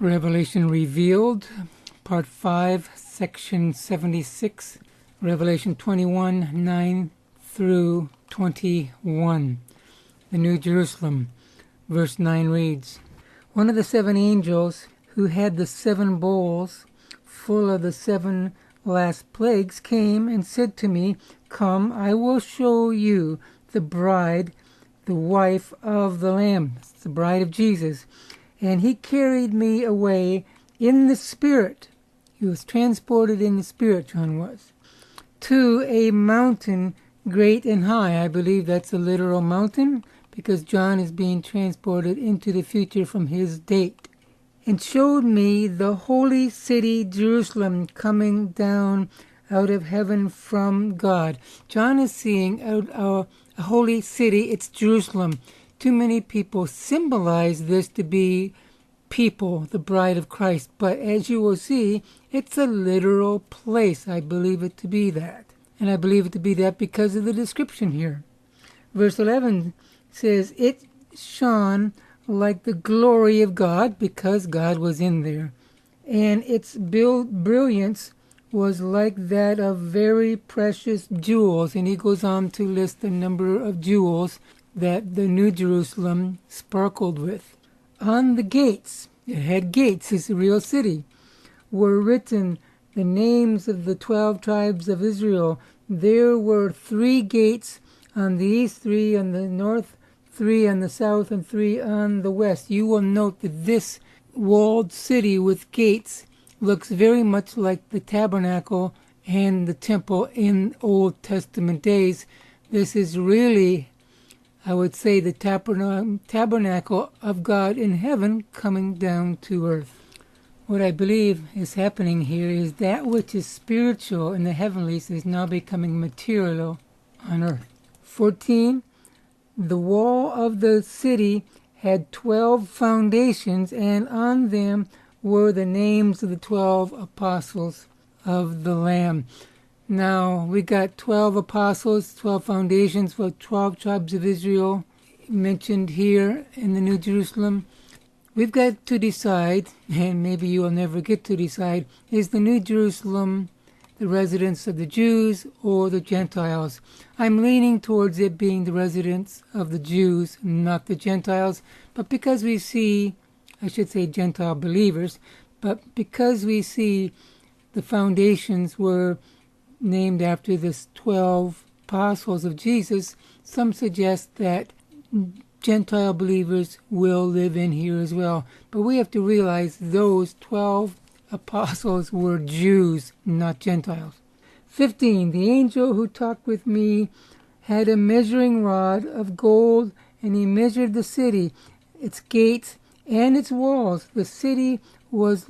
Revelation Revealed, Part 5, Section 76, Revelation 21, 9 through 21. The New Jerusalem, verse 9 reads, One of the seven angels who had the seven bowls full of the seven last plagues came and said to me, Come, I will show you the bride, the wife of the Lamb, the bride of Jesus. And he carried me away in the Spirit. He was transported in the Spirit, John was, to a mountain great and high. I believe that's a literal mountain because John is being transported into the future from his date. And showed me the holy city Jerusalem coming down out of heaven from God. John is seeing a holy city. It's Jerusalem. Too many people symbolize this to be people, the bride of Christ. But as you will see, it's a literal place. I believe it to be that. And I believe it to be that because of the description here. Verse 11 says, It shone like the glory of God, because God was in there. And its brilliance was like that of very precious jewels. And he goes on to list the number of jewels that the New Jerusalem sparkled with. On the gates, it had gates, it's a real city, were written the names of the 12 tribes of Israel. There were 3 gates on the east, 3 on the north, 3 on the south, and 3 on the west. You will note that this walled city with gates looks very much like the tabernacle and the temple in Old Testament days. This is really, I would say, the tabernacle of God in heaven coming down to earth. What I believe is happening here is that which is spiritual in the heavenlies is now becoming material on earth. 14. The wall of the city had 12 foundations, and on them were the names of the 12 apostles of the Lamb. Now, we got 12 apostles, 12 foundations for 12 tribes of Israel mentioned here in the New Jerusalem. We've got to decide, and maybe you will never get to decide, is the New Jerusalem the residence of the Jews or the Gentiles? I'm leaning towards it being the residence of the Jews, not the Gentiles. But because we see, I should say Gentile believers, but because we see the foundations were named after the 12 apostles of Jesus, some suggest that Gentile believers will live in here as well. But we have to realize those 12 apostles were Jews, not Gentiles. 15. The angel who talked with me had a measuring rod of gold, and he measured the city, its gates, and its walls. The city was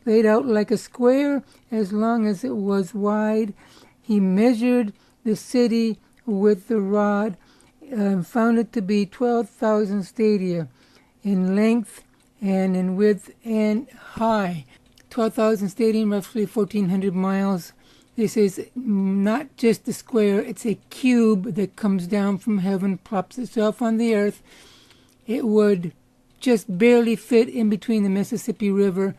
laid out like a square as long as it was wide. He measured the city with the rod and found it to be 12,000 stadia in length and in width and high. 12,000 stadia, roughly 1,400 miles. This is not just a square, it's a cube that comes down from heaven, plops itself on the earth. It would just barely fit in between the Mississippi River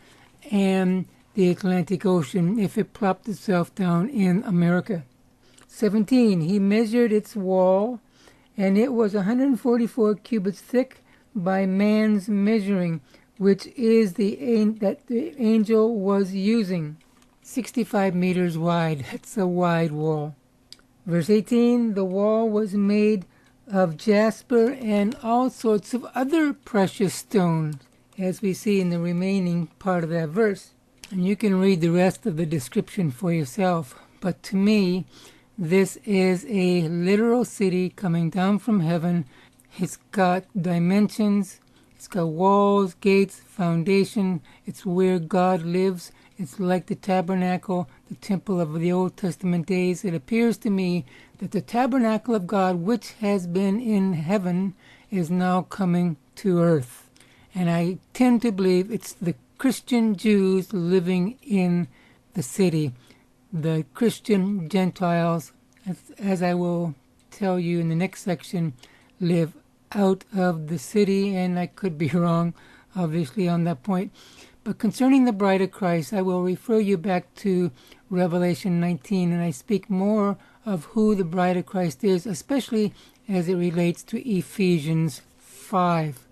and the Atlantic Ocean if it plopped itself down in America. 17. He measured its wall, and it was 144 cubits thick by man's measuring, which is that the angel was using. 65 meters wide. That's a wide wall. Verse 18. The wall was made of jasper and all sorts of other precious stones, as we see in the remaining part of that verse. And you can read the rest of the description for yourself. But to me, this is a literal city coming down from heaven. It's got dimensions. It's got walls, gates, foundation. It's where God lives. It's like the tabernacle, the temple of the Old Testament days. It appears to me that the tabernacle of God, which has been in heaven, is now coming to earth. And I tend to believe it's the Christian Jews living in the city. The Christian Gentiles, as I will tell you in the next section, live out of the city, and I could be wrong, obviously, on that point. But concerning the bride of Christ, I will refer you back to Revelation 19, and I speak more of who the bride of Christ is, especially as it relates to Ephesians 5.